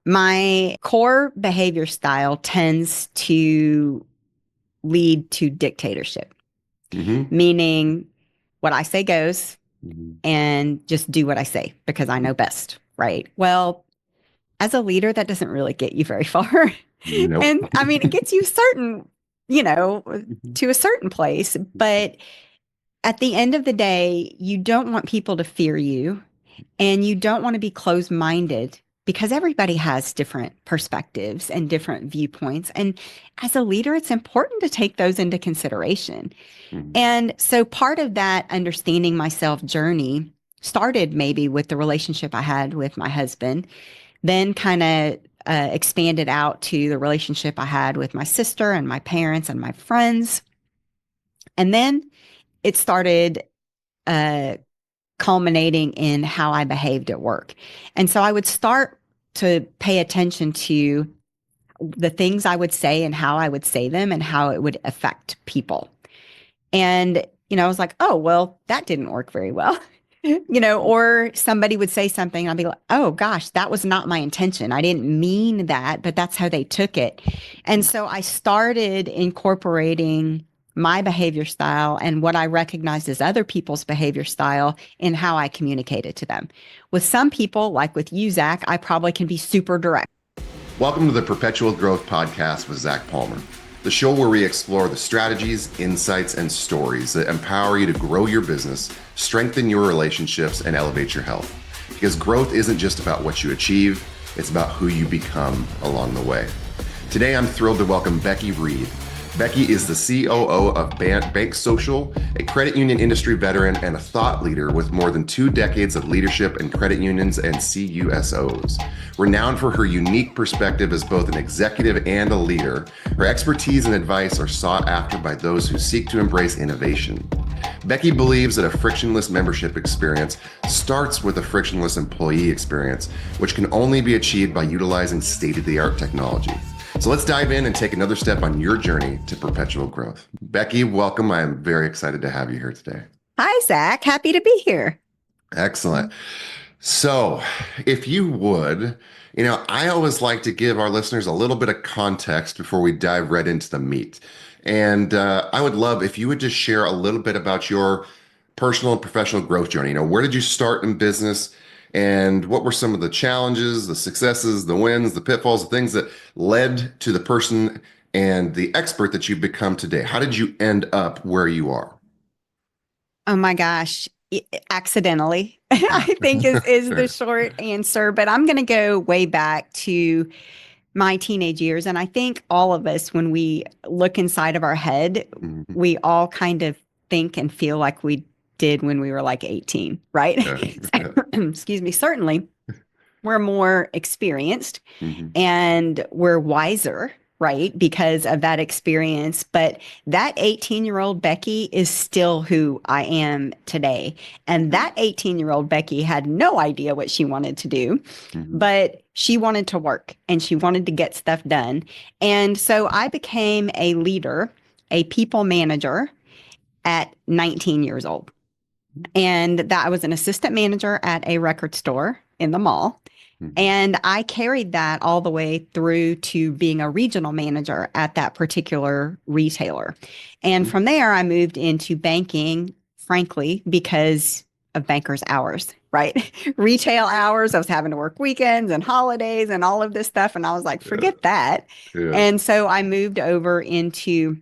My core behavior style tends to lead to dictatorship, meaning what I say goes and just do what I say because I know best, right? Well, as a leader, that doesn't really get you very far. Nope. And I mean, it gets you to a certain place, but at the end of the day, you don't want people to fear you and you don't want to be closed-minded because everybody has different perspectives and different viewpoints. And as a leader, it's important to take those into consideration. And so part of that understanding myself journey started maybe with the relationship I had with my husband, then kind of expanded out to the relationship I had with my sister and my parents and my friends. And then it started culminating in how I behaved at work. And so I would start to pay attention to the things I would say and how I would say them and how it would affect people. And, I was like, oh, well, that didn't work very well. Or somebody would say something and I'd be like, oh gosh, that was not my intention. I didn't mean that, but that's how they took it. And so I started incorporating my behavior style and what I recognized as other people's behavior style in how I communicated to them. With some people, like with you, Zach, I probably can be super direct. Welcome to the Perpetual Growth Podcast with Zach Palmer, the show where we explore the strategies, insights, and stories that empower you to grow your business, strengthen your relationships, and elevate your health. Because growth isn't just about what you achieve, it's about who you become along the way. Today, I'm thrilled to welcome Becky Reed. Becky is the COO of BankSocial, a credit union industry veteran and a thought leader with more than 2 decades of leadership in credit unions and CUSOs. Renowned for her unique perspective as both an executive and a leader, her expertise and advice are sought after by those who seek to embrace innovation. Becky believes that a frictionless membership experience starts with a frictionless employee experience, which can only be achieved by utilizing state-of-the-art technology. So let's dive in and take another step on your journey to perpetual growth. Becky, welcome. I am very excited to have you here today. Hi, Zach. Happy to be here. Excellent. So if you would, I always like to give our listeners a little bit of context before we dive right into the meat. And I would love if you would just share a little bit about your personal and professional growth journey. Where did you start in business? And what were some of the challenges, the successes, the wins, the pitfalls, the things that led to the person and the expert that you've become today? How did you end up where you are? Oh my gosh, accidentally, I think is the short answer. But I'm going to go way back to my teenage years. And I think all of us, when we look inside of our head, we all kind of think and feel like we did when we were like 18, right? Excuse me. Certainly, we're more experienced and we're wiser, right? Because of that experience. But that 18-year-old Becky is still who I am today. And that 18-year-old Becky had no idea what she wanted to do, but she wanted to work and she wanted to get stuff done. And so I became a leader, a people manager at 19 years old. And that I was an assistant manager at a record store in the mall. And I carried that all the way through to being a regional manager at that particular retailer. And from there, I moved into banking, frankly, because of bankers' hours, right? Retail hours. I was having to work weekends and holidays and all of this stuff. And I was like, forget that. And so I moved over into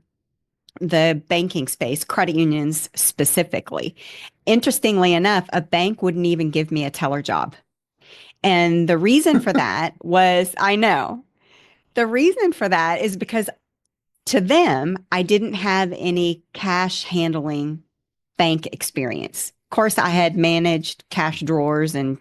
the banking space, credit unions specifically. Interestingly enough, a bank wouldn't even give me a teller job. And the reason for that was, the reason for that is because to them, I didn't have any cash handling bank experience. Of course, I had managed cash drawers and,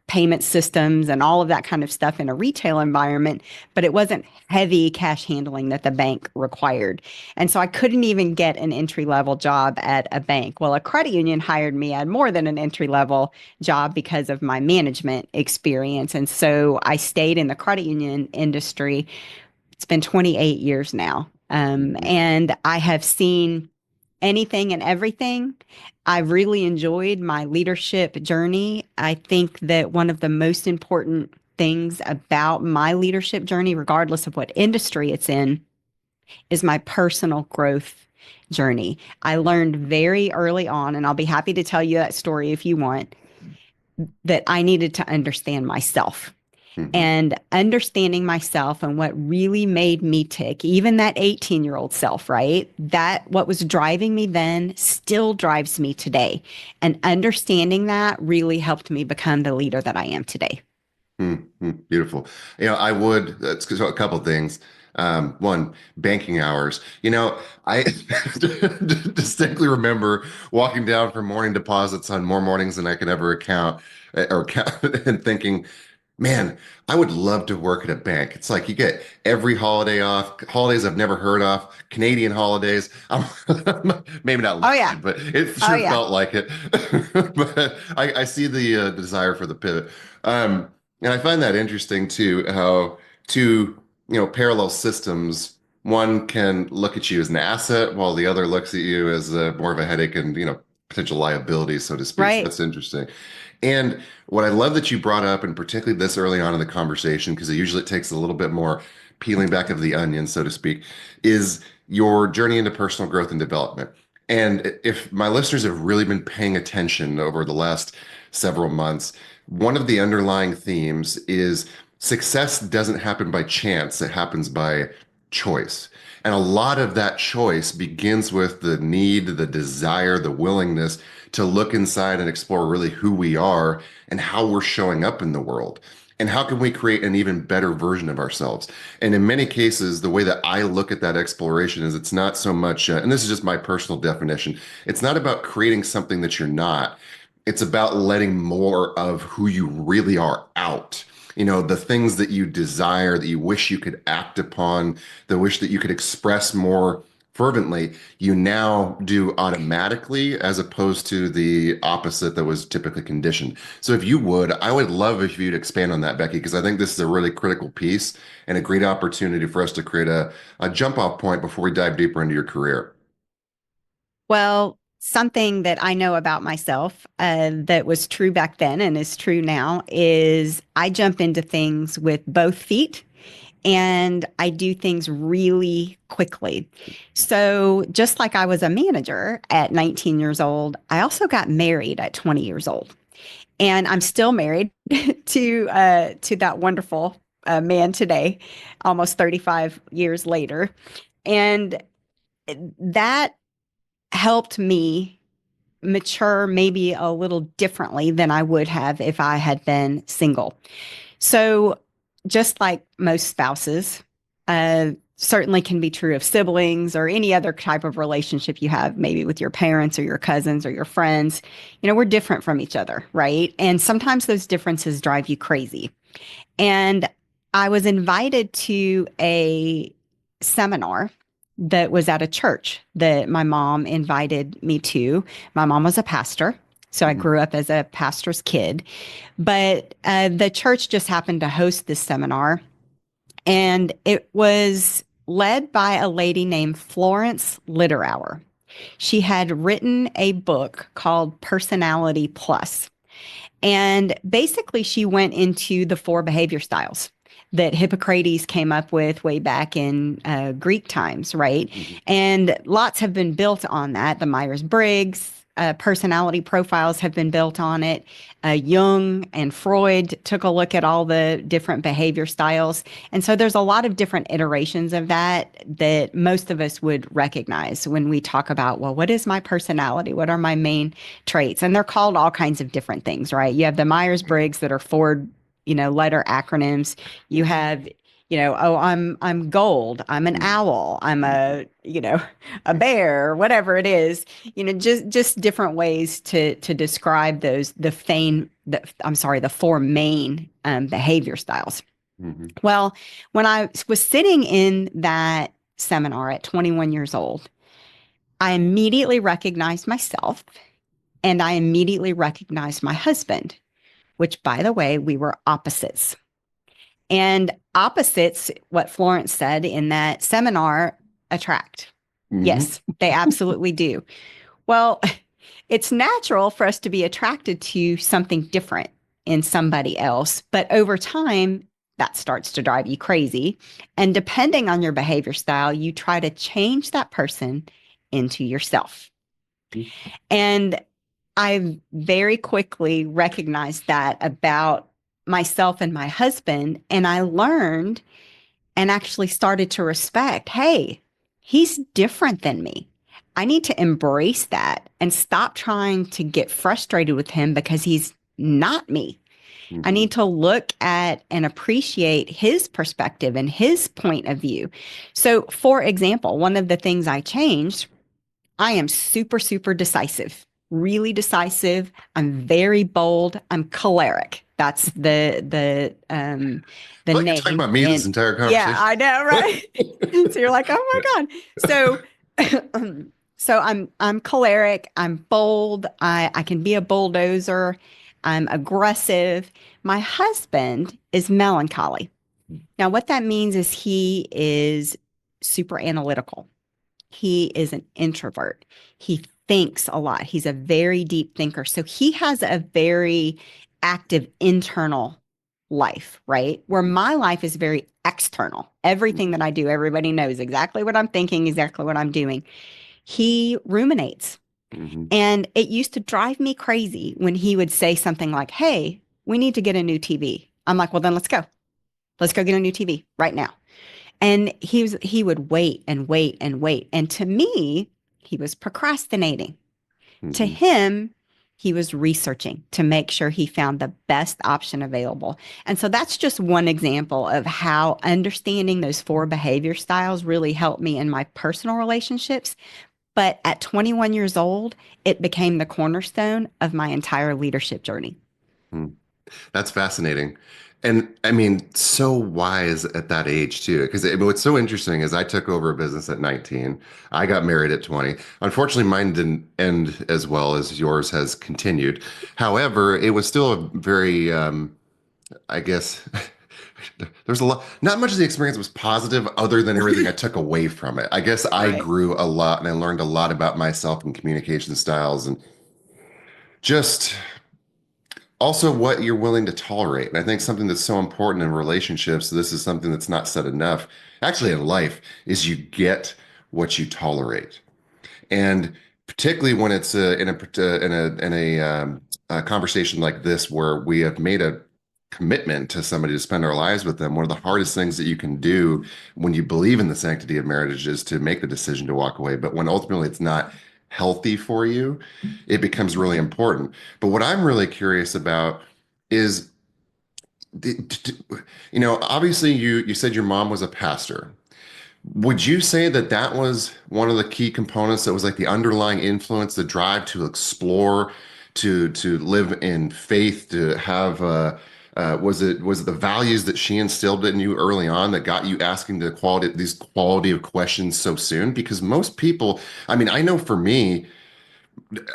payment systems and all of that kind of stuff in a retail environment, but it wasn't heavy cash handling that the bank required. And so I couldn't even get an entry-level job at a bank. Well, a credit union hired me at more than an entry-level job because of my management experience. And so I stayed in the credit union industry. It's been 28 years now. And I have seen anything and everything. I've really enjoyed my leadership journey. I think that one of the most important things about my leadership journey, regardless of what industry it's in, is my personal growth journey. I learned very early on, and I'll be happy to tell you that story if you want, that I needed to understand myself. Mm-hmm. And understanding myself and what really made me tick, even that 18-year-old self, right? That what was driving me then still drives me today. And understanding that really helped me become the leader that I am today. Beautiful. That's a couple of things. One, banking hours. I distinctly remember walking down from morning deposits on more mornings than I could ever count, and thinking, man, I would love to work at a bank. It's like you get every holiday off, holidays I've never heard of, Canadian holidays. Maybe not Oh, yeah. literally, but it Oh, sure yeah. felt like it. But I see the desire for the pivot. And I find that interesting too, how two, parallel systems, one can look at you as an asset while the other looks at you as more of a headache and, potential liability, so to speak. So Right. that's interesting. And what I love that you brought up, and particularly this early on in the conversation, because it takes a little bit more peeling back of the onion, so to speak, is your journey into personal growth and development. And if my listeners have really been paying attention over the last several months, one of the underlying themes is success doesn't happen by chance, it happens by choice. And a lot of that choice begins with the need, the desire, the willingness to look inside and explore really who we are and how we're showing up in the world. And how can we create an even better version of ourselves? And in many cases, the way that I look at that exploration is it's not so much, and this is just my personal definition, it's not about creating something that you're not. It's about letting more of who you really are out. The things that you desire, that you wish you could act upon, the wish that you could express more fervently, you now do automatically as opposed to the opposite that was typically conditioned. So if you would, I would love if you'd expand on that, Becky, because I think this is a really critical piece and a great opportunity for us to create a jump off point before we dive deeper into your career. Well, something that I know about myself that was true back then and is true now is I jump into things with both feet and I do things really quickly. So, just like I was a manager at 19 years old, I also got married at 20 years old. And I'm still married to that wonderful man today, almost 35 years later. And that helped me mature maybe a little differently than I would have if I had been single. So, just like most spouses, certainly can be true of siblings or any other type of relationship you have, maybe with your parents or your cousins or your friends. We're different from each other, right? And sometimes those differences drive you crazy. And I was invited to a seminar that was at a church that my mom invited me to. My mom was a pastor. So I grew up as a pastor's kid, but the church just happened to host this seminar, and it was led by a lady named Florence Litterauer. She had written a book called Personality Plus, and basically she went into the 4 behavior styles that Hippocrates came up with way back in Greek times, right? And lots have been built on that. The Myers-Briggs personality profiles have been built on it. Jung and Freud took a look at all the different behavior styles. And so there's a lot of different iterations of that most of us would recognize when we talk about, well, what is my personality? What are my main traits? And they're called all kinds of different things, right? You have the Myers-Briggs that are 4 letter acronyms. You have, I'm gold, I'm an owl, I'm a bear, whatever it is, just different ways to describe the 4 main behavior styles. Mm-hmm. Well, when I was sitting in that seminar at 21 years old, I immediately recognized myself and I immediately recognized my husband, which, by the way, we were opposites. And opposites, what Florence said in that seminar, attract. Mm-hmm. Yes, they absolutely do. Well, it's natural for us to be attracted to something different in somebody else. But over time, that starts to drive you crazy. And depending on your behavior style, you try to change that person into yourself. And I very quickly recognized that about myself and my husband. And I learned and actually started to respect, hey, he's different than me. I need to embrace that and stop trying to get frustrated with him because he's not me. I need to look at and appreciate his perspective and his point of view. So, for example, one of the things I changed, I am super, super decisive, really decisive. I'm very bold. I'm choleric. That's the Like you're talking name. about me this And entire yeah, conversation. I know, right? So you're like, oh my God. So so I'm choleric, I'm bold, I can be a bulldozer, I'm aggressive. My husband is melancholy. Now, what that means is he is super analytical. He is an introvert. He thinks a lot. He's a very deep thinker. So he has a very active internal life, right? Where my life is very external. Everything that I do, everybody knows exactly what I'm thinking, exactly what I'm doing. He ruminates. Mm-hmm. And it used to drive me crazy when he would say something like, hey, we need to get a new TV. I'm like, well, then let's go. Let's go get a new TV right now. And he would wait and wait and wait. And to me, he was procrastinating. To Mm-hmm. him, he was researching to make sure he found the best option available. And so that's just one example of how understanding those 4 behavior styles really helped me in my personal relationships. But at 21 years old, it became the cornerstone of my entire leadership journey. That's fascinating. And I mean, so wise at that age too. Because what's so interesting is I took over a business at 19. I got married at 20. Unfortunately, mine didn't end as well as yours has continued. However, it was still a very, I guess, there's a lot, not much of the experience was positive other than everything I took away from it. I guess I Right. grew a lot and I learned a lot about myself and communication styles and just also what you're willing to tolerate. And I think something that's so important in relationships, this is something that's not said enough, actually in life, is you get what you tolerate. And particularly when it's a conversation like this where we have made a commitment to somebody to spend our lives with them, one of the hardest things that you can do when you believe in the sanctity of marriage is to make the decision to walk away. But when ultimately it's not healthy for you, it becomes really important. But what I'm really curious about is, obviously you said your mom was a pastor. Would you say that that was one of the key components that was like the underlying influence, the drive to explore, to live in faith, to have was it the values that she instilled in you early on that got you asking these quality of questions so soon? Because most people, I mean, I know for me,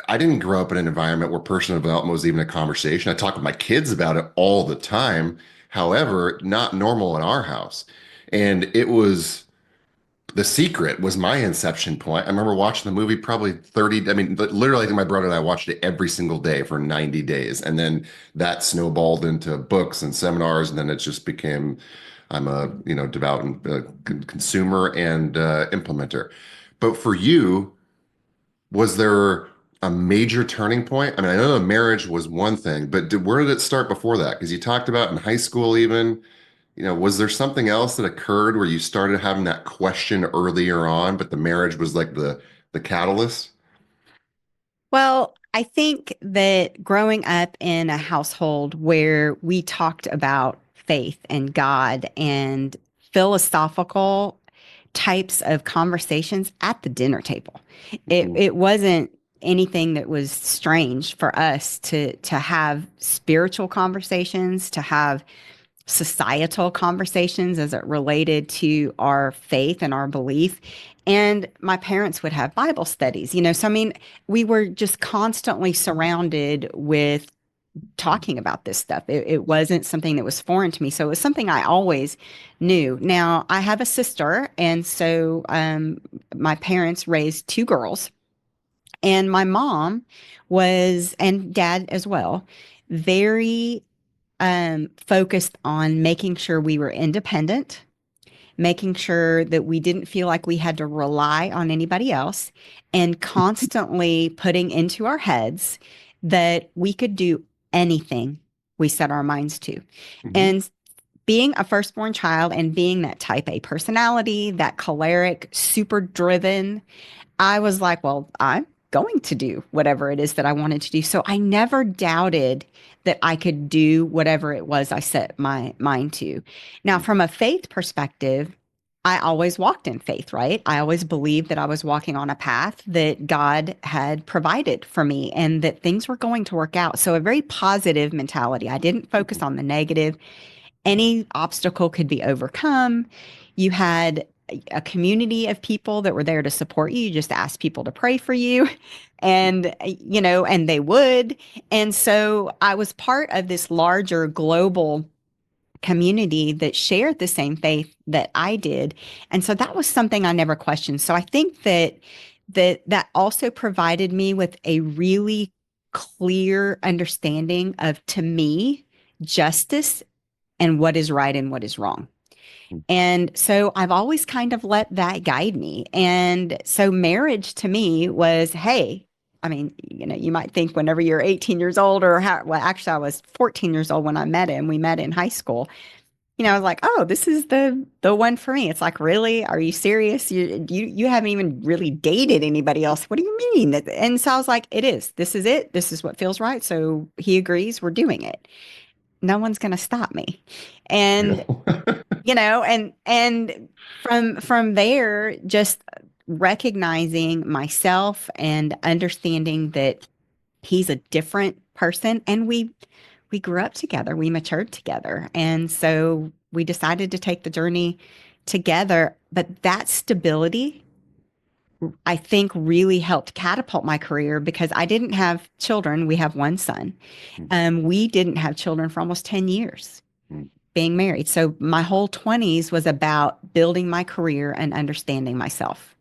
I didn't grow up in an environment where personal development was even a conversation. I talk with my kids about it all the time. However, not normal in our house. And it was The Secret was my inception point. I remember watching the movie probably 30, I mean, literally, I think my brother and I watched it every single day for 90 days. And then that snowballed into books and seminars. And then it just became, I'm a, devout consumer and implementer. But for you, was there a major turning point? I mean, I know the marriage was one thing, but where did it start before that? Because you talked about in high school even, was there something else that occurred where you started having that question earlier on, but the marriage was like the catalyst? Well, I think that growing up in a household where we talked about faith and God and philosophical types of conversations at the dinner table, Mhm. it wasn't anything that was strange for us to have spiritual conversations, to have societal conversations as it related to our faith and our belief. And my parents would have Bible studies, So, I mean, we were just constantly surrounded with talking about this stuff. It wasn't something that was foreign to me. So it was something I always knew. Now, I have a sister. And so my parents raised 2 girls. And my mom was, and dad as well, very focused on making sure we were independent, making sure that we didn't feel like we had to rely on anybody else, and constantly putting into our heads that we could do anything we set our minds to. Mm-hmm. And being a firstborn child and being that type A personality, that choleric, super driven, I was like, well, I'm going to do whatever it is that I wanted to do. So I never doubted that I could do whatever it was I set my mind to. Now, from a faith perspective, I always walked in faith, right? I always believed that I was walking on a path that God had provided for me and that things were going to work out. So a very positive mentality. I didn't focus on the negative. Any obstacle could be overcome. You had a community of people that were there to support you. You just asked people to pray for you and and they would. And so I was part of this larger global community that shared the same faith that I did. And so that was something I never questioned. So I think that also provided me with a really clear understanding of, to me, justice and what is right and what is wrong. And so I've always kind of let that guide me. And so marriage to me was, hey, I mean, you might think whenever you're 18 years old well, actually I was 14 years old when I met him. We met in high school. I was like, oh, this is the one for me. It's like, really? Are you serious? You haven't even really dated anybody else. What do you mean? And so I was like, it is. This is it. This is what feels right. So he agrees. We're doing it. No one's going to stop me. And and from there, just recognizing myself and understanding that he's a different person, and we grew up together, we matured together, and so we decided to take the journey together. But that stability, I think, really helped catapult my career because I didn't have children. We have one son. We didn't have children for almost 10 years being married. So my whole 20s was about building my career and understanding myself.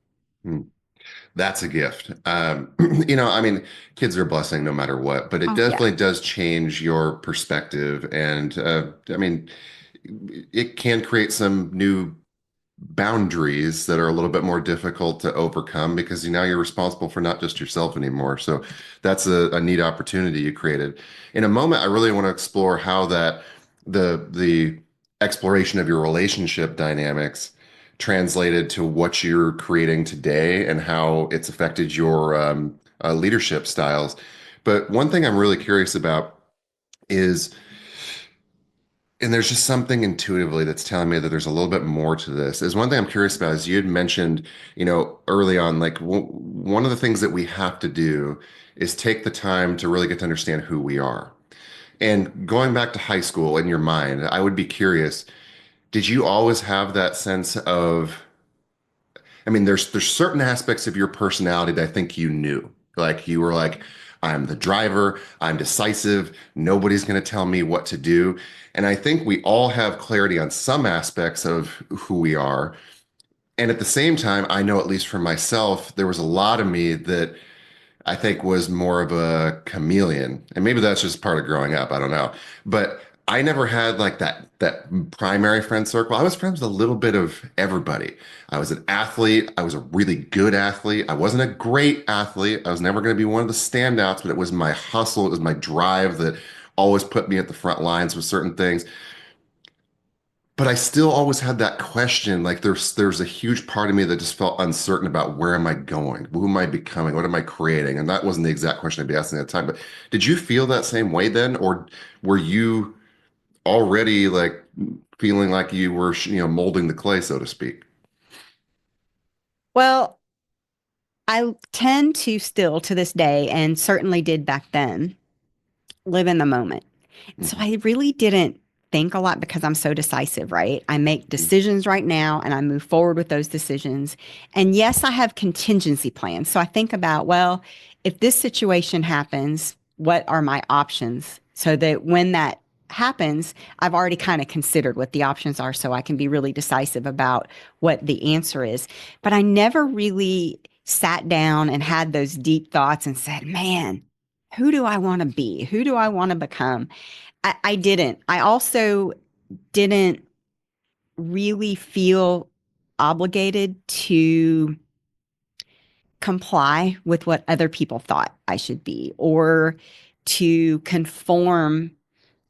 That's a gift. I mean, kids are a blessing no matter what, but it Oh, yeah. definitely does change your perspective. And I mean, it can create some new boundaries that are a little bit more difficult to overcome because now you're responsible for not just yourself anymore. So that's a neat opportunity you created. In a moment, I really want to explore how that the exploration of your relationship dynamics translated to what you're creating today and how it's affected your leadership styles. But one thing I'm really curious about is, and there's just something intuitively that's telling me that there's a little bit more to this. Is one thing I'm curious about is you had mentioned, early on, like one of the things that we have to do is take the time to really get to understand who we are. And going back to high school in your mind, I would be curious, did you always have that sense of, I mean, there's certain aspects of your personality that I think you knew. Like you were like, I'm the driver, I'm decisive, nobody's going to tell me what to do. And I think we all have clarity on some aspects of who we are. And at the same time, I know, at least for myself, there was a lot of me that I think was more of a chameleon. And maybe that's just part of growing up. I don't know. But I never had like that primary friend circle. I was friends with a little bit of everybody. I was an athlete. I was a really good athlete. I wasn't a great athlete. I was never going to be one of the standouts, but it was my hustle. It was my drive that always put me at the front lines with certain things. But I still always had that question. Like there's a huge part of me that just felt uncertain about where am I going? Who am I becoming? What am I creating? And that wasn't the exact question I'd be asking at the time. But did you feel that same way then? Or were you already like feeling like you were, molding the clay, so to speak? Well, I tend to still to this day, and certainly did back then, live in the moment. So Mhm, I really didn't think a lot because I'm so decisive, right? I make mhm, decisions right now and I move forward with those decisions. And yes, I have contingency plans. So I think about, well, if this situation happens, what are my options? So that when that happens, I've already kind of considered what the options are so I can be really decisive about what the answer is. But I never really sat down and had those deep thoughts and said, man, who do I want to be? Who do I want to become? I didn't. I also didn't really feel obligated to comply with what other people thought I should be or to conform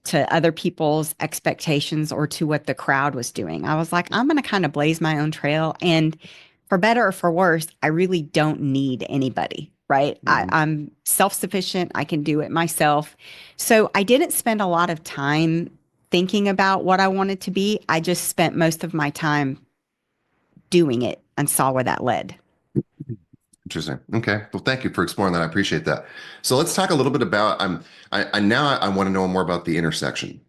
to other people's expectations or to what the crowd was doing. I was like, I'm going to kind of blaze my own trail. And for better or for worse, I really don't need anybody, right? Mhm. I'm self sufficient. I can do it myself. So I didn't spend a lot of time thinking about what I wanted to be. I just spent most of my time doing it and saw where that led. Interesting. Okay. Well, thank you for exploring that. I appreciate that. So let's talk a little bit about, I want to know more about the intersection.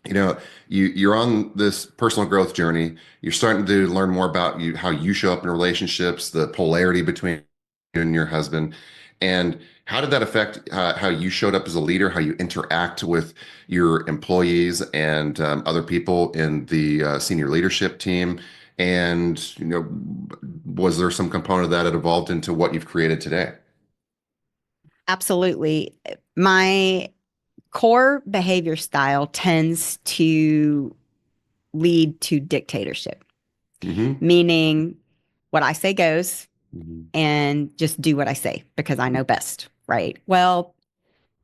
You know, you're on this personal growth journey. You're starting to learn more about how you show up in relationships, the polarity between you and your husband, and how did that affect how you showed up as a leader, how you interact with your employees and other people in the senior leadership team, and was there some component of that that evolved into what you've created today? Absolutely. My core behavior style tends to lead to dictatorship, Hmm. meaning what I say goes Hmm. and just do what I say because I know best, right? Well,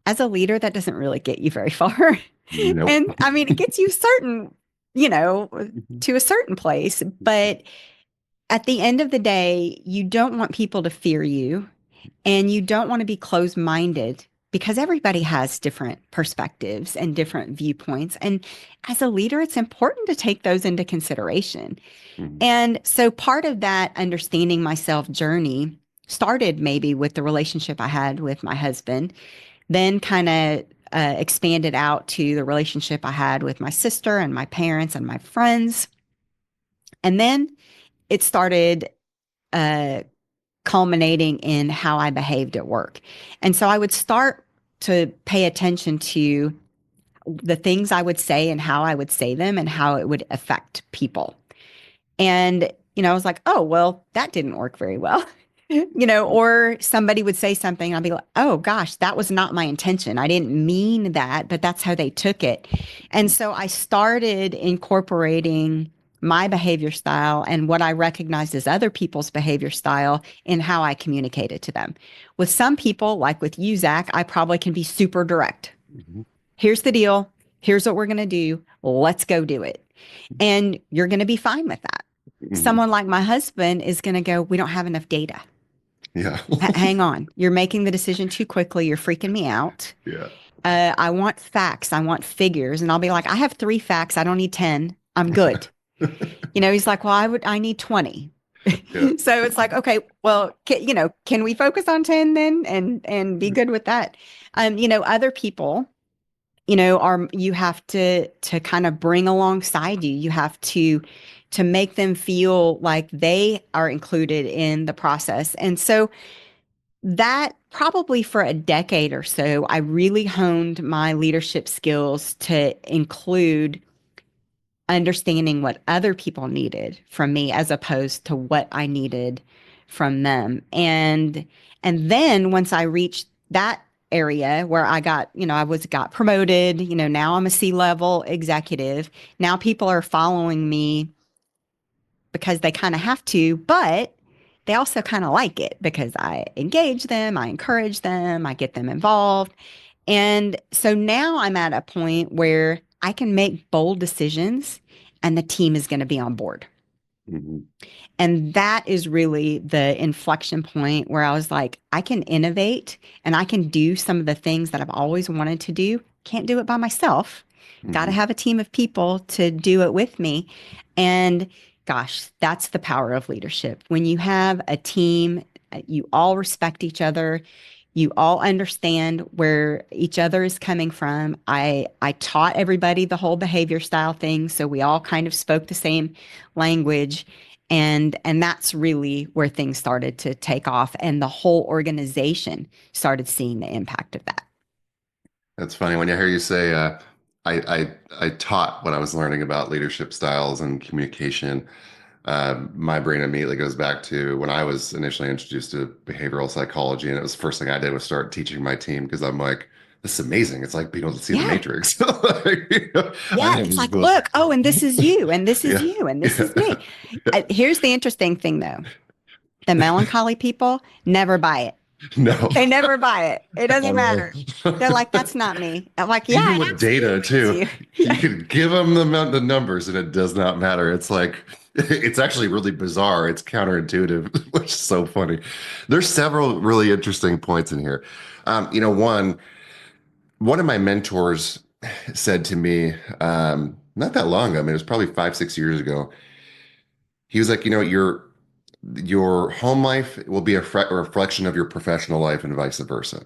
as a leader, that doesn't really get you very far. Nope. And I mean, it gets you certain, you know, Mhm. to a certain place, but at the end of the day, you don't want people to fear you. And you don't want to be closed minded because everybody has different perspectives and different viewpoints. And as a leader, it's important to take those into consideration. Mhm. And so part of that understanding myself journey started maybe with the relationship I had with my husband, then kind of expanded out to the relationship I had with my sister and my parents and my friends. And then it started uh, culminating in how I behaved at work. And so I would start to pay attention to the things I would say and how I would say them and how it would affect people. And, I was like, oh, well, that didn't work very well. Or somebody would say something, and I'd be like, oh gosh, that was not my intention. I didn't mean that, but that's how they took it. And so I started incorporating my behavior style and what I recognized as other people's behavior style in how I communicated to them. With some people, like with you, Zach, I probably can be super direct. Mhm. Here's the deal. Here's what we're going to do. Let's go do it. And you're going to be fine with that. Mhm. Someone like my husband is going to go, we don't have enough data. Yeah. Hang on. You're making the decision too quickly. You're freaking me out. Yeah. I want facts. I want figures. And I'll be like, I have 3 facts. I don't need 10. I'm good. He's like, well, I need 20. Yeah. So it's like, okay, well, can we focus on 10 then and be good with that? Other people, you have to kind of bring alongside you. You have to make them feel like they are included in the process. And so that probably for a decade or so, I really honed my leadership skills to include understanding what other people needed from me as opposed to what I needed from them. And then once I reached that area where I got, got promoted, now I'm a C-level executive. Now people are following me because they kind of have to, but they also kind of like it because I engage them, I encourage them, I get them involved. And so now I'm at a point where I can make bold decisions and the team is going to be on board. Mhm. And that is really the inflection point where I was like, I can innovate and I can do some of the things that I've always wanted to do. Can't do it by myself. Got to Mhm. have a team of people to do it with me. And gosh, that's the power of leadership. When you have a team, you all respect each other. You all understand where each other is coming from. I taught everybody the whole behavior style thing, so we all kind of spoke the same language, and that's really where things started to take off, and the whole organization started seeing the impact of that. That's funny when I hear you say, I taught when I was learning about leadership styles and communication. My brain immediately goes back to when I was initially introduced to behavioral psychology, and it was the first thing I did was start teaching my team because I'm like, this is amazing. It's like being able to see the Yeah. Matrix. Like, I Yeah. It's am like, the, look, oh, and this is you, and this is yeah, you, and this is yeah. me. Here's the interesting thing, though. The melancholy people never buy it. No. They never buy it. It doesn't Oh. matter. They're like, that's not me. I'm like, yeah, Even it with data absolutely is too, you. you Yeah. can give them the numbers and it does not matter. It's like, it's actually really bizarre. It's counterintuitive, which is so funny. There's several really interesting points in here. One of my mentors said to me, not that long ago, I mean, it was probably 5, 6 years ago. He was like, your home life will be a reflection of your professional life and vice versa.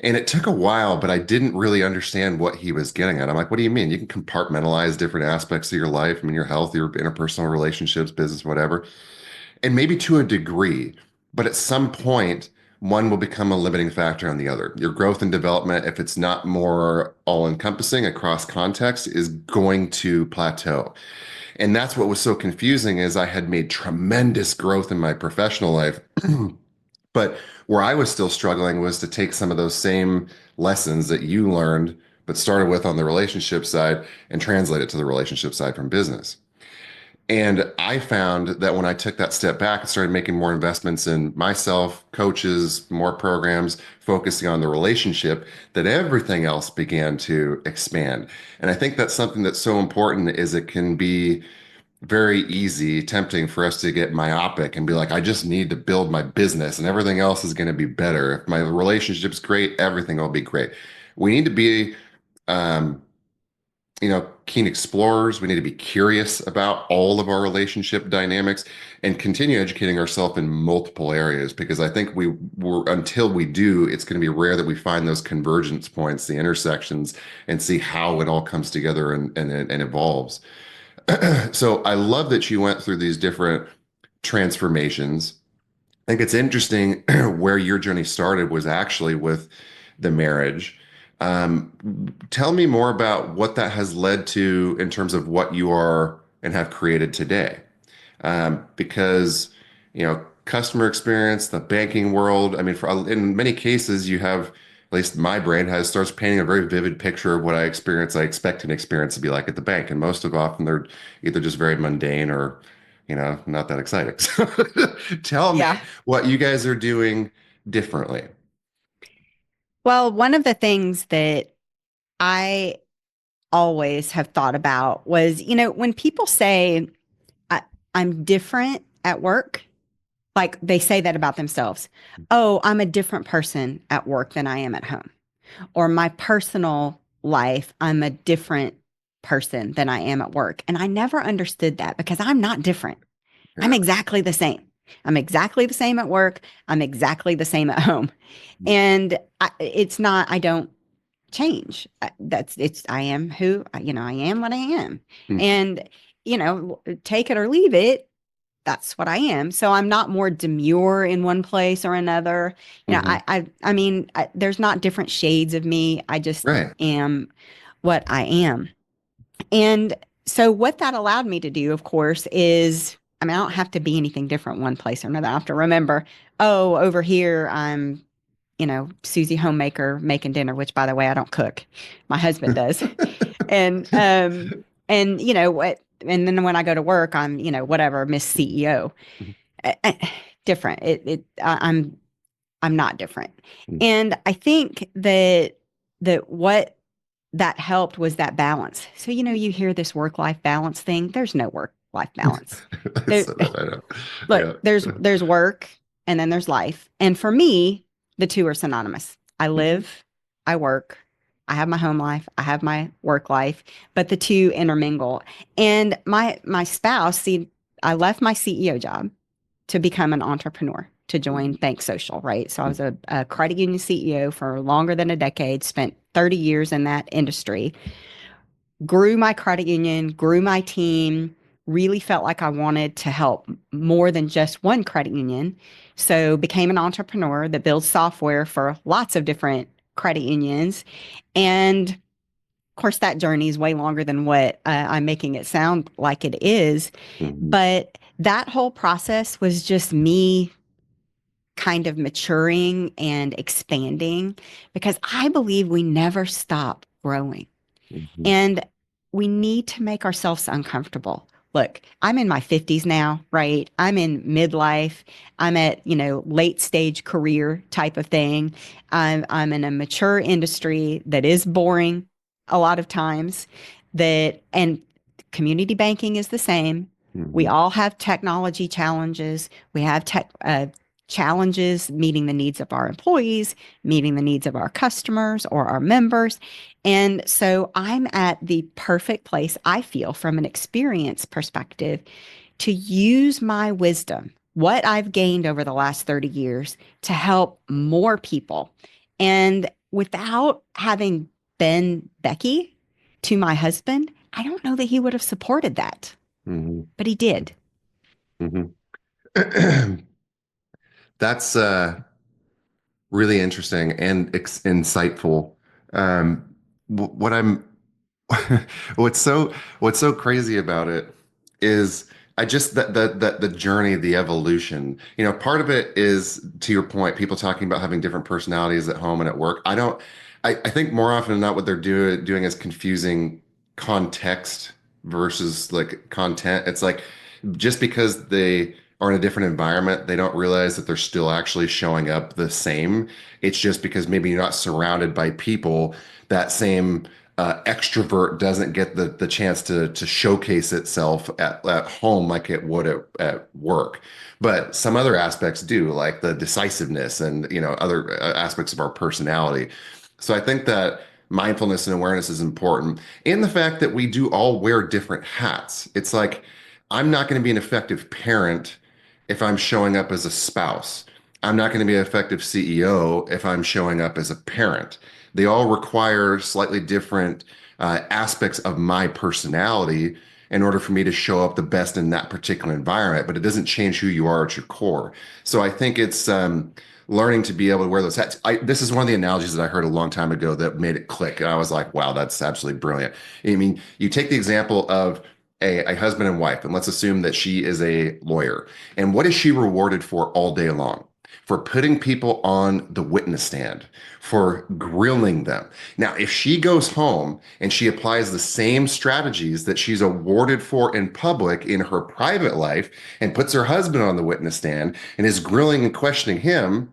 And it took a while, but I didn't really understand what he was getting at. I'm like, what do you mean? You can compartmentalize different aspects of your life. I mean, your health, your interpersonal relationships, business, whatever. And maybe to a degree, but at some point, one will become a limiting factor on the other. Your growth and development, if it's not more all encompassing across context, is going to plateau. And that's what was so confusing is I had made tremendous growth in my professional life. But where I was still struggling was to take some of those same lessons that you learned, but started with on the relationship side and translate it to the relationship side from business. And I found that when I took that step back and started making more investments in myself, coaches, more programs, focusing on the relationship, that everything else began to expand. And I think that's something that's so important is it can be very easy, tempting for us to get myopic and be like, I just need to build my business and everything else is going to be better. If my relationship's great, everything will be great. We need to be, um, keen explorers. We need to be curious about all of our relationship dynamics and continue educating ourselves in multiple areas because I think until we do, it's going to be rare that we find those convergence points, the intersections, and see how it all comes together and evolves. So I love that you went through these different transformations. I think it's interesting where your journey started was actually with the marriage. Um, Tell me more about what that has led to in terms of what you are and have created today. Because, customer experience, the banking world, I mean, in many cases, you have, at least my brain has starts painting a very vivid picture of what I expect an experience to be like at the bank. And most of often they're either just very mundane or, not that exciting. So tell me Yeah. what you guys are doing differently. Well, one of the things that I always have thought about was, when people say, I, I'm different at work, like they say that about themselves. Oh, I'm a different person at work than I am at home. Or my personal life, I'm a different person than I am at work. And I never understood that because I'm not different. I'm Yeah. exactly the same. I'm exactly the same at work. I'm exactly the same at home. And it's not, I don't change. I am who, I am what I am. Hmm. And, take it or leave it. That's what I am. So I'm not more demure in one place or another. Hmm. I mean, there's not different shades of me. I just Right. am what I am. And so what that allowed me to do, of course, is, I mean, I don't have to be anything different one place or another. I have to remember, oh, over here, I'm, Susie homemaker making dinner, which by the way, I don't cook. My husband does. And, what, and then when I go to work, I'm, whatever, Miss CEO. Different. I'm not different. And I think that what that helped was that balance. So, you hear this work-life balance thing. There's no work-life balance. There, So that I know. look, Yeah. there's work and then there's life. And for me, the two are synonymous. I live, I work, I have my home life, I have my work life, but the two intermingle. And my spouse, see, I left my CEO job to become an entrepreneur, to join BankSocial, right? So I was a credit union CEO for longer than a decade, spent 30 years in that industry, grew my credit union, grew my team, really felt like I wanted to help more than just one credit union. So became an entrepreneur that builds software for lots of different credit unions. And of course, that journey is way longer than what I'm making it sound like it is. Mhm. But that whole process was just me kind of maturing and expanding because I believe we never stop growing. Mhm. And we need to make ourselves uncomfortable. Look, I'm in my 50s now, right? I'm in midlife. I'm at, late stage career type of thing. I'm in a mature industry that is boring a lot of times and community banking is the same. We Mhm. all have technology challenges. We have challenges meeting the needs of our employees, meeting the needs of our customers or our members. And so I'm at the perfect place, I feel, from an experience perspective, to use my wisdom, what I've gained over the last 30 years, to help more people. And without having been Becky to my husband, I don't know that he would have supported that, Mhm. but he did. Mhm. That's really interesting and insightful. What I'm what's so crazy about it is I just the journey, the evolution. Part of it is, to your point, people talking about having different personalities at home and at work. I think more often than not what they're doing is confusing context versus like content. It's like just because they are in a different environment, they don't realize that they're still actually showing up the same. It's just because maybe you're not surrounded by people. That same extrovert doesn't get the chance to showcase itself at home like it would at work. But some other aspects do, like the decisiveness and other aspects of our personality. So I think that mindfulness and awareness is important. And the fact that we do all wear different hats. It's like I'm not going to be an effective parent if I'm showing up as a spouse. I'm not going to be an effective CEO if I'm showing up as a parent. They all require slightly different aspects of my personality in order for me to show up the best in that particular environment, but it doesn't change who you are at your core. So I think it's learning to be able to wear those hats. This is one of the analogies that I heard a long time ago that made it click. And I was like, wow, that's absolutely brilliant. I mean, you take the example of a husband and wife, and let's assume that she is a lawyer. And what is she rewarded for all day long? For putting people on the witness stand, for grilling them. Now, if she goes home and she applies the same strategies that she's awarded for in public in her private life and puts her husband on the witness stand and is grilling and questioning him,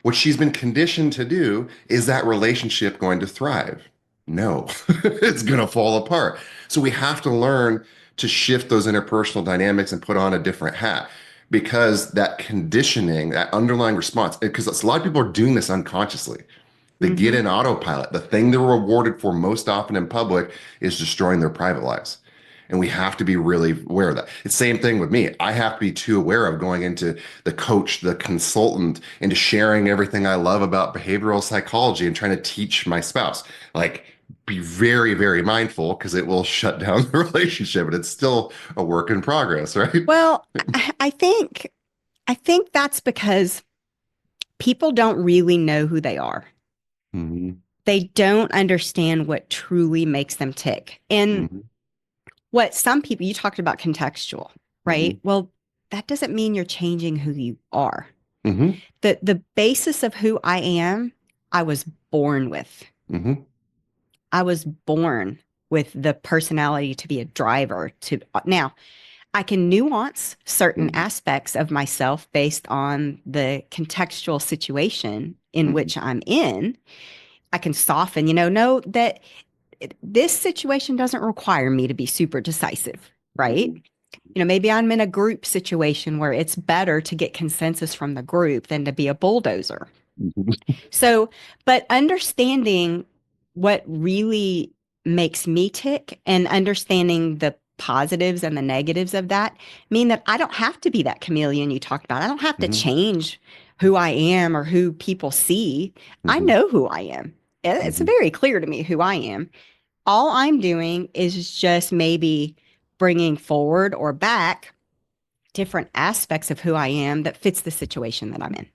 what she's been conditioned to do, is that relationship going to thrive? No, it's going to fall apart. So we have to learn to shift those interpersonal dynamics and put on a different hat because that conditioning, that underlying response, because a lot of people are doing this unconsciously. They get Hmm. in autopilot. The thing they're rewarded for most often in public is destroying their private lives. And we have to be really aware of that. It's the same thing with me. I have to be too aware of going into the coach, the consultant, into sharing everything I love about behavioral psychology and trying to teach my spouse. Like, be very, very mindful because it will shut down the relationship. And it's still a work in progress, right? Well, I think that's because people don't really know who they are. Hmm. They don't understand what truly makes them tick. And Hmm. what some people, you talked about contextual, Hmm. right? Well, that doesn't mean you're changing who you are. Hmm. The basis of who I am, I was born with. Hmm. I was born with the personality to be a driver to now I can nuance certain Hmm. aspects of myself based on the contextual situation in Hmm. which I'm in. I can soften, know that this situation doesn't require me to be super decisive, right? Maybe I'm in a group situation where it's better to get consensus from the group than to be a bulldozer. Hmm. So, but understanding what really makes me tick and understanding the positives and the negatives of that mean that I don't have to be that chameleon you talked about. I don't have to Hmm. change who I am or who people see. I Hmm. know who I am. It's Hmm. very clear to me who I am. All I'm doing is just maybe bringing forward or back different aspects of who I am that fits the situation that I'm in.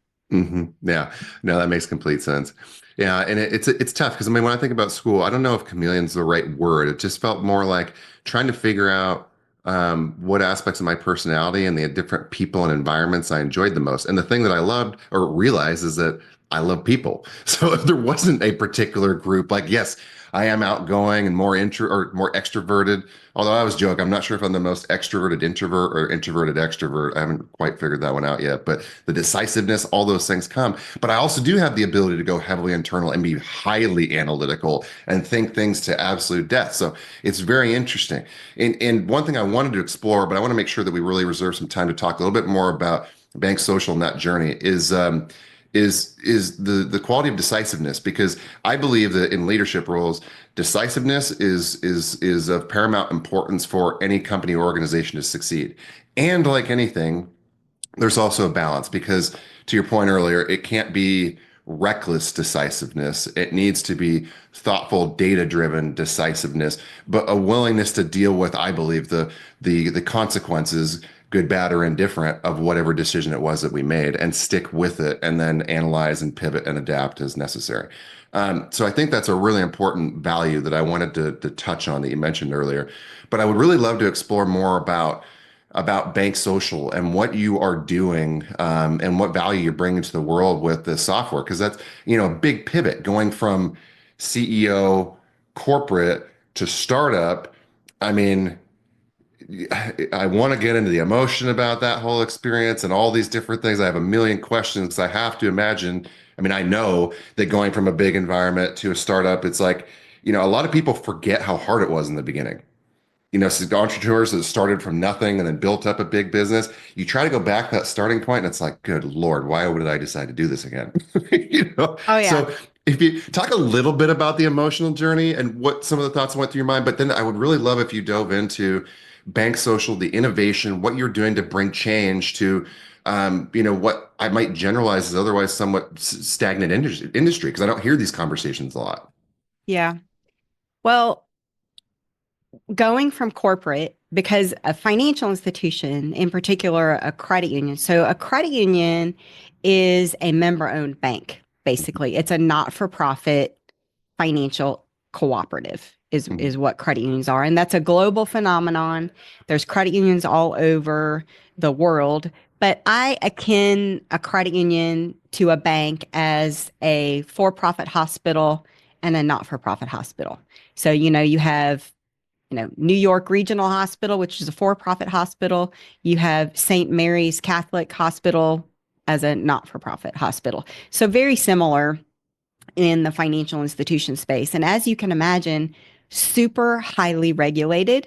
Yeah, no, that makes complete sense. Yeah, and it's tough because I mean, when I think about school, I don't know if chameleon's the right word. It just felt more like trying to figure out what aspects of my personality and the different people and environments I enjoyed the most. And the thing that I loved or realized is that I love people. So there wasn't a particular group. Like, yes, I am outgoing and more intro or more extroverted. Although I was joking, I'm not sure if I'm the most extroverted introvert or introverted extrovert. I haven't quite figured that one out yet. But the decisiveness, all those things come. But I also do have the ability to go heavily internal and be highly analytical and think things to absolute death. So it's very interesting. And one thing I wanted to explore, but I want to make sure that we really reserve some time to talk a little bit more about BankSocial and that journey is the quality of decisiveness, because I believe that in leadership roles, decisiveness is of paramount importance for any company or organization to succeed. And like anything, there's also a balance, because to your point earlier, it can't be reckless decisiveness. It needs to be thoughtful, data-driven decisiveness, but a willingness to deal with, I believe, the consequences, good, bad, or indifferent, of whatever decision it was that we made, and stick with it, and then analyze and pivot and adapt as necessary. So I think that's a really important value that I wanted to touch on that you mentioned earlier. But I would really love to explore more about BankSocial and what you are doing, and what value you're bringing to the world with this software, because that's a big pivot going from CEO corporate to startup. I mean, I want to get into the emotion about that whole experience and all these different things. I have a million questions because I have to imagine. I mean, I know that going from a big environment to a startup, it's like, a lot of people forget how hard it was in the beginning. So entrepreneurs that started from nothing and then built up a big business, you try to go back to that starting point and it's like, good Lord, why did I decide to do this again? Oh, yeah. So if you talk a little bit about the emotional journey and what some of the thoughts went through your mind, but then I would really love if you dove into BankSocial, the innovation, what you're doing to bring change to, what I might generalize as otherwise somewhat stagnant industry, because I don't hear these conversations a lot. Yeah. Well, going from corporate, because a financial institution, in particular, a credit union. So a credit union is a member-owned bank, basically. It's a not-for-profit financial cooperative is what credit unions are. And that's a global phenomenon. There's credit unions all over the world. But I akin a credit union to a bank as a for-profit hospital and a not-for-profit hospital. So, you have New York Regional Hospital, which is a for-profit hospital. You have St. Mary's Catholic Hospital as a not-for-profit hospital. So very similar in the financial institution space. And as you can imagine, super highly regulated.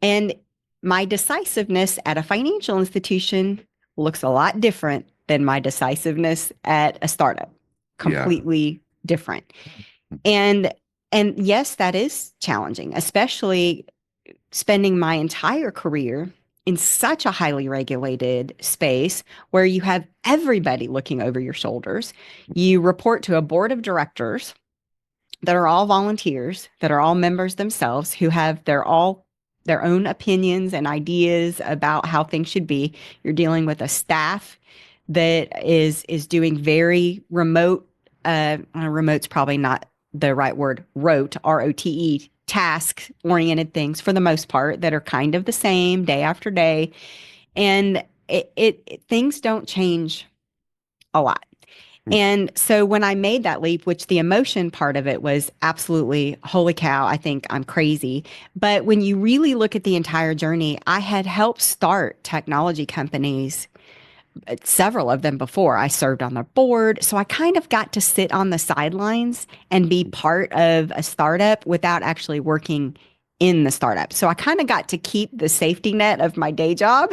And my decisiveness at a financial institution looks a lot different than my decisiveness at a startup. Completely different. And yes, that is challenging, especially spending my entire career in such a highly regulated space where you have everybody looking over your shoulders. You report to a board of directors that are all volunteers, that are all members themselves, who have their own opinions and ideas about how things should be. You're dealing with a staff that is doing very remote, remote's probably not the right word, ROTE, task-oriented things for the most part that are kind of the same day after day. And things don't change a lot. And so when I made that leap, which the emotion part of it was absolutely, holy cow, I think I'm crazy. But when you really look at the entire journey, I had helped start technology companies, several of them before. I served on the board. So I kind of got to sit on the sidelines and be part of a startup without actually working in the startup. So I kind of got to keep the safety net of my day job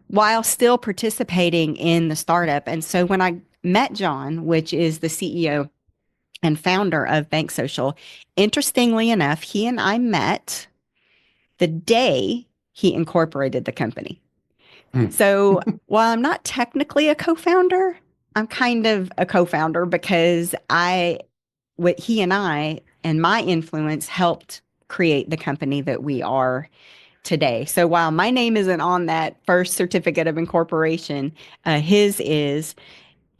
while still participating in the startup. And so when I met John, which is the CEO and founder of BankSocial, interestingly enough, he and I met the day he incorporated the company. So while I'm not technically a co-founder, I'm kind of a co-founder because what he and I and my influence helped create the company that we are today. So while my name isn't on that first certificate of incorporation, his is.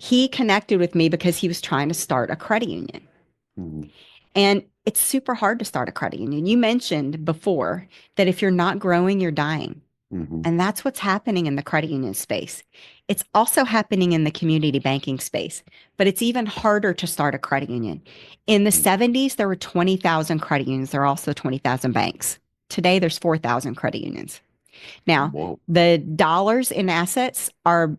He connected with me because he was trying to start a credit union. And it's super hard to start a credit union. You mentioned before that if you're not growing, you're dying. Mm-hmm. And that's what's happening in the credit union space. It's also happening in the community banking space, but it's even harder to start a credit union. In the 70s, there were 20,000 credit unions. There are also 20,000 banks. Today, there's 4,000 credit unions. Now, Whoa. the dollars in assets are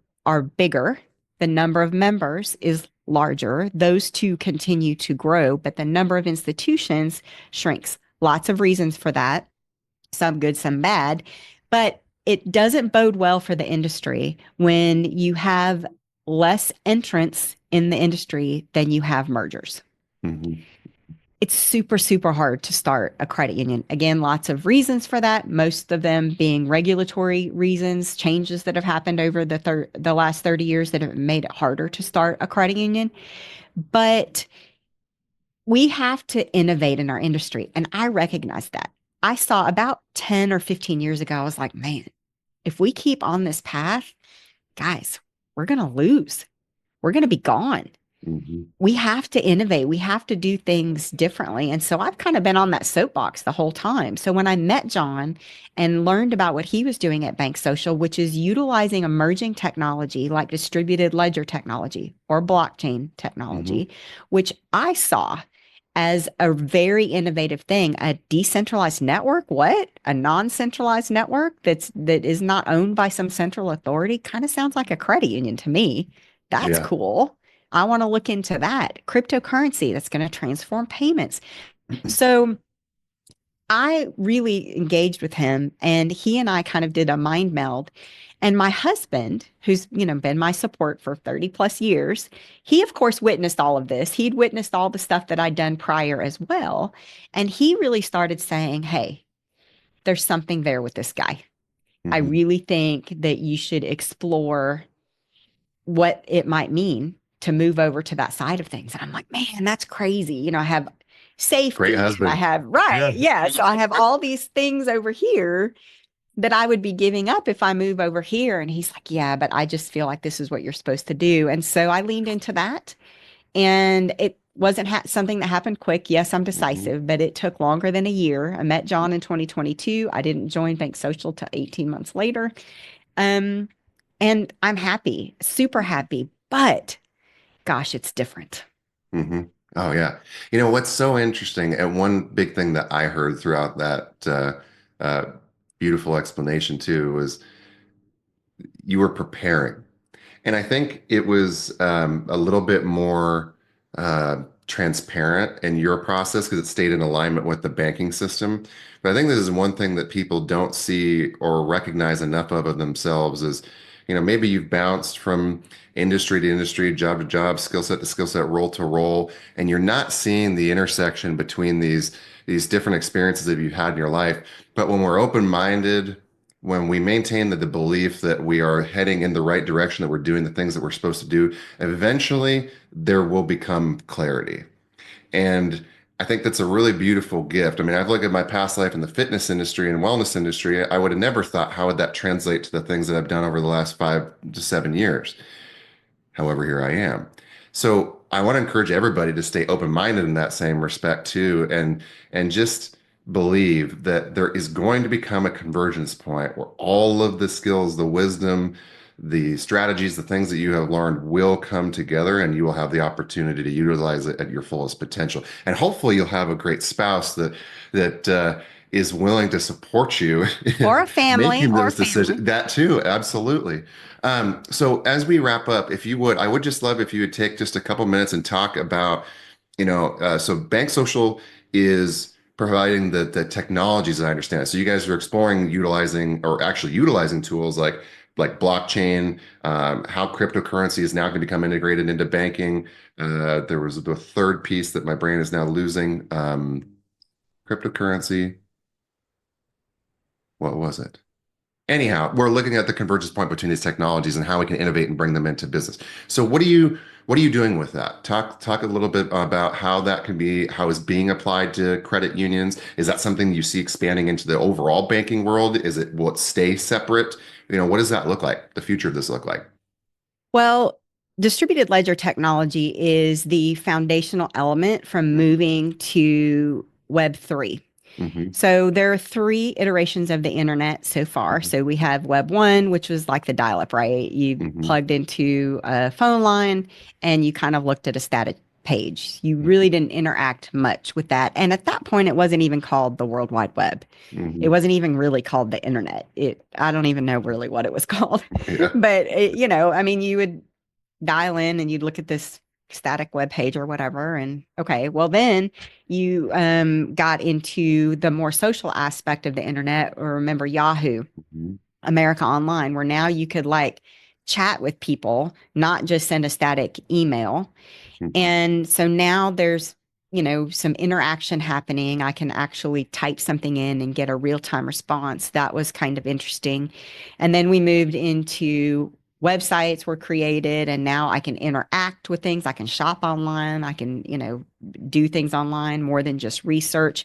bigger. The number of members is larger. Those two continue to grow, but the number of institutions shrinks. Lots of reasons for that, some good, some bad, but it doesn't bode well for the industry when you have less entrants in the industry than you have mergers. Mm-hmm. It's super, super hard to start a credit union. Again, lots of reasons for that, most of them being regulatory reasons, changes that have happened over the last 30 years that have made it harder to start a credit union. But we have to innovate in our industry. And I recognize that. I saw about 10 or 15 years ago, I was like, man, if we keep on this path, guys, we're going to lose. We're going to be gone. Mm-hmm. We have to innovate. We have to do things differently. And so I've kind of been on that soapbox the whole time. So when I met John and learned about what he was doing at BankSocial, which is utilizing emerging technology like distributed ledger technology or blockchain technology, which I saw as a very innovative thing, a decentralized network. What? A non-centralized network that is not owned by some central authority kind of sounds like a credit union to me. That's Yeah. cool. I want to look into that. Cryptocurrency that's going to transform payments. So I really engaged with him and he and I kind of did a mind meld. And my husband, who's, been my support for 30 plus years, he of course witnessed all of this. He'd witnessed all the stuff that I'd done prior as well. And he really started saying, hey, there's something there with this guy. I Mm-hmm. really think that you should explore what it might mean to move over to that side of things. And I'm like, man, that's crazy. I have Great safety. I husband. have, right. Yeah. Yeah. So I have all these things over here that I would be giving up if I move over here. And he's like, yeah, but I just feel like this is what you're supposed to do. And so I leaned into that. And it wasn't something that happened quick. Yes, I'm Mm-hmm. decisive, but it took longer than a year. I met John in 2022. I didn't join BankSocial till 18 months later. Um, and I'm happy, super happy, but gosh, it's different. Mm-hmm. Oh, yeah. What's so interesting, and one big thing that I heard throughout that uh, beautiful explanation too was you were preparing. And I think it was a little bit more transparent in your process because it stayed in alignment with the banking system. But I think this is one thing that people don't see or recognize enough of themselves is, maybe you've bounced from industry to industry, job to job, skill set to skill set, role to role, and you're not seeing the intersection between these different experiences that you've had in your life. But when we're open-minded, when we maintain the belief that we are heading in the right direction, that we're doing the things that we're supposed to do, eventually there will become clarity. And I think that's a really beautiful gift. I mean, I've looked at my past life in the fitness industry and wellness industry. I would have never thought, how would that translate to the things that I've done over the last 5 to 7 years? However, here I am. So I want to encourage everybody to stay open-minded in that same respect too, and just believe that there is going to become a convergence point where all of the skills, the wisdom, the strategies, the things that you have learned will come together and you will have the opportunity to utilize it at your fullest potential. And hopefully you'll have a great spouse that is willing to support you in Or a family, making or a those family. decisions. That too, absolutely. So as we wrap up, if you would, I would just love if you would take just a couple minutes and talk about, so BankSocial is providing the technologies, as I understand it. So you guys are exploring utilizing or actually utilizing tools like blockchain, how cryptocurrency is now going to become integrated into banking. There was the third piece that my brain is now losing. Cryptocurrency. What was it? Anyhow, we're looking at the convergence point between these technologies and how we can innovate and bring them into business. So what are you doing with that? Talk a little bit about how that can be, how is being applied to credit unions. Is that something you see expanding into the overall banking world? Will it stay separate? What does that look like? The future of this look like? Well, distributed ledger technology is the foundational element from moving to Web3. Mm-hmm. So there are three iterations of the internet so far. Mm-hmm. So we have Web 1, which was like the dial-up, right? You Mm-hmm. plugged into a phone line and you kind of looked at a static page. You really didn't interact much with that. And at that point, it wasn't even called the World Wide Web. It Mm-hmm. wasn't even really called the internet. I don't even know really what it was called. Yeah. But I mean, you would dial in and you'd look at this static web page or whatever. And okay, well, then you got into the more social aspect of the internet, or remember Yahoo, Mm-hmm. America Online, where now you could like chat with people, not just send a static email. Mm-hmm. And so now there's, some interaction happening. I can actually type something in and get a real-time response. That was kind of interesting. And then we moved into websites were created, and now I can interact with things. I can shop online. I can, do things online more than just research.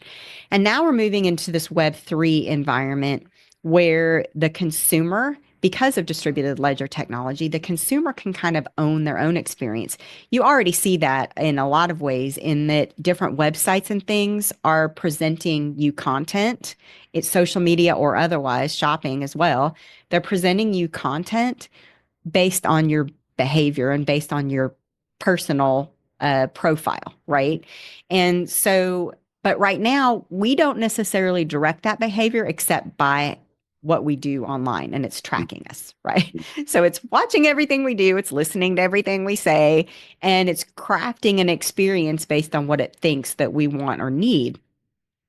And now we're moving into this Web3 environment where the consumer, because of distributed ledger technology, the consumer can kind of own their own experience. You already see that in a lot of ways, in that different websites and things are presenting you content. It's social media or otherwise, shopping as well. They're presenting you content based on your behavior and based on your personal profile, right? And so, but right now, we don't necessarily direct that behavior except by what we do online, and it's tracking us, right? So it's watching everything we do, it's listening to everything we say, and it's crafting an experience based on what it thinks that we want or need.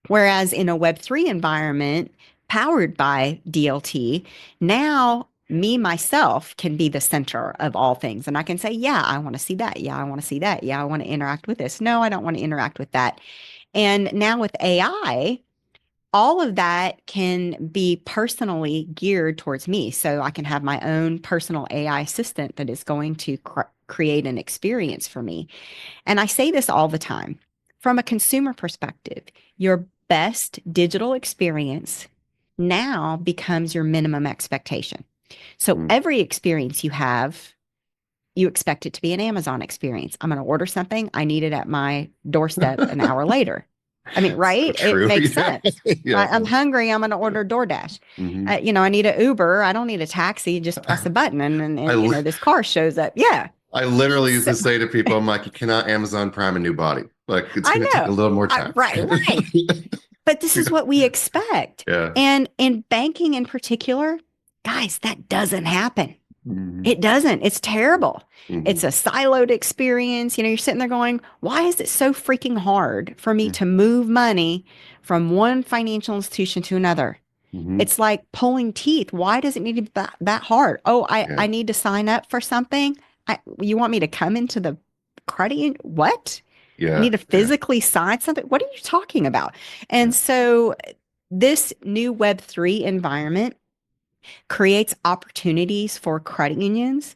Whereas in a Web3 environment powered by DLT, now me myself can be the center of all things. And I can say, yeah, I want to see that. Yeah, I want to see that. Yeah, I want to interact with this. No, I don't want to interact with that. And now with AI, all of that can be personally geared towards me. So I can have my own personal AI assistant that is going to create an experience for me. And I say this all the time from a consumer perspective, your best digital experience now becomes your minimum expectation. So Mm-hmm. every experience you have, you expect it to be an Amazon experience. I'm going to order something. I need it at my doorstep an hour later. I mean, So right? It true. makes Yeah. sense. Yeah. I'm hungry. I'm going to order DoorDash. Mm-hmm. I need an Uber. I don't need a taxi. Just press a button I, and li- this car shows up. Yeah. I literally used So, to say to people, I'm like, you cannot Amazon Prime a new body. Like, it's I going to take know. a little more time. Right. But this is what we expect. Yeah. And in banking in particular, guys, that doesn't happen. Mm-hmm. It doesn't. It's terrible. Mm-hmm. It's a siloed experience. You're sitting there going, why is it so freaking hard for me to move money from one financial institution to another? Mm-hmm. It's like pulling teeth. Why does it need to be that hard? Oh, Yeah. I need to sign up for something. You want me to come into the credit? What? I Yeah. need to Yeah. physically sign something. What are you talking about? And so this new Web3 environment creates opportunities for credit unions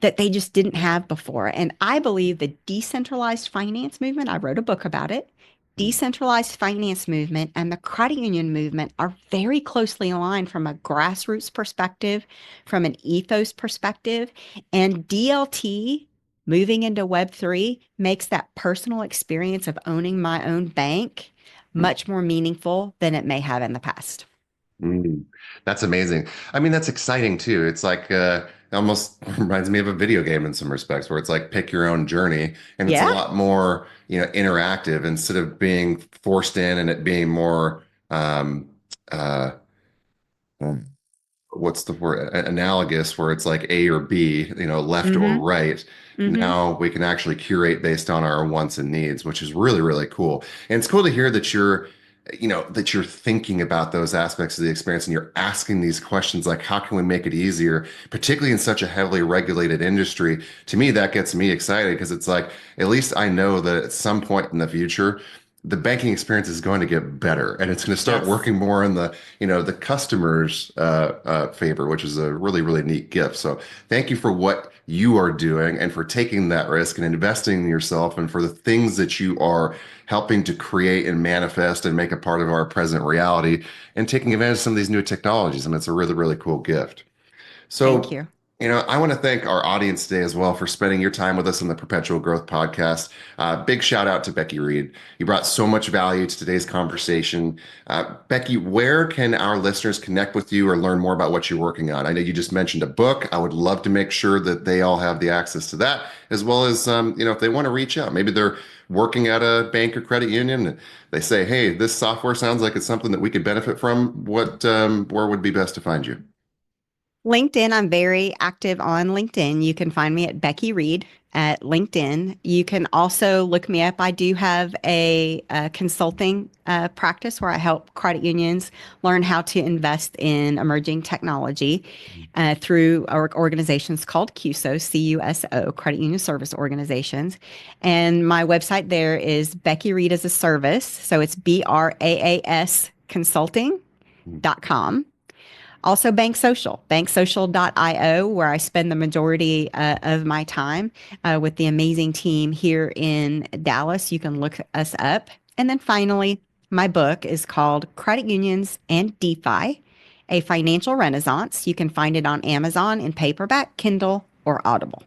that they just didn't have before. And I believe the decentralized finance movement, I wrote a book about it. Decentralized finance movement and the credit union movement are very closely aligned from a grassroots perspective, from an ethos perspective. And DLT moving into Web3 makes that personal experience of owning my own bank much more meaningful than it may have in the past. Mm, that's amazing. I mean, that's exciting too. It's like almost reminds me of a video game in some respects, where it's like pick your own journey, and it's a Yeah. lot more, interactive instead of being forced in and it being more um, uh, what's the word, analogous, where it's like A or B, left or Mm-hmm. right. Mm-hmm. Now we can actually curate based on our wants and needs, which is really, really cool. And it's cool to hear that you're thinking about those aspects of the experience and you're asking these questions like, how can we make it easier, particularly in such a heavily regulated industry? To me, that gets me excited because it's like, at least I know that at some point in the future, the banking experience is going to get better and it's going to start Yes. working more in the customer's favor, which is a really, really neat gift. So thank you for what you are doing and for taking that risk and investing in yourself and for the things that you are helping to create and manifest and make a part of our present reality and taking advantage of some of these new technologies. I mean, it's a really, really cool gift. Thank So you. I want to thank our audience today as well for spending your time with us on the Perpetual Growth Podcast. Big shout out to Becky Reed. You brought so much value to today's conversation. Becky, where can our listeners connect with you or learn more about what you're working on? I know you just mentioned a book. I would love to make sure that they all have the access to that, as well as, if they want to reach out, maybe they're working at a bank or credit union. And they say, hey, this software sounds like it's something that we could benefit from. Where would be best to find you? LinkedIn, I'm very active on LinkedIn. You can find me at Becky Reed at LinkedIn. You can also look me up. I do have a consulting practice where I help credit unions learn how to invest in emerging technology through our organizations called CUSO, CUSO, Credit Union Service Organizations. And my website there is Becky Reed as a Service. So it's BRAAS consulting.com. Also, BankSocial, banksocial.io, where I spend the majority of my time with the amazing team here in Dallas. You can look us up. And then finally, my book is called Credit Unions and DeFi, A Financial Renaissance. You can find it on Amazon in paperback, Kindle, or Audible.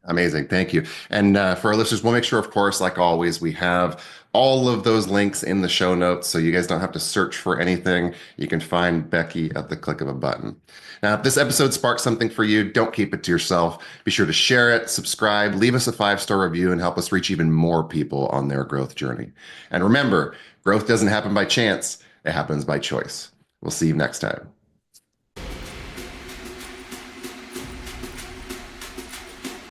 Amazing. Thank you. And for our listeners, we'll make sure, of course, like always, we have all of those links in the show notes so you guys don't have to search for anything. You can find Becky at the click of a button. Now, if this episode sparks something for you, don't keep it to yourself. Be sure to share it, subscribe, leave us a 5-star review, and help us reach even more people on their growth journey. And remember, growth doesn't happen by chance. It happens by choice. We'll see you next time.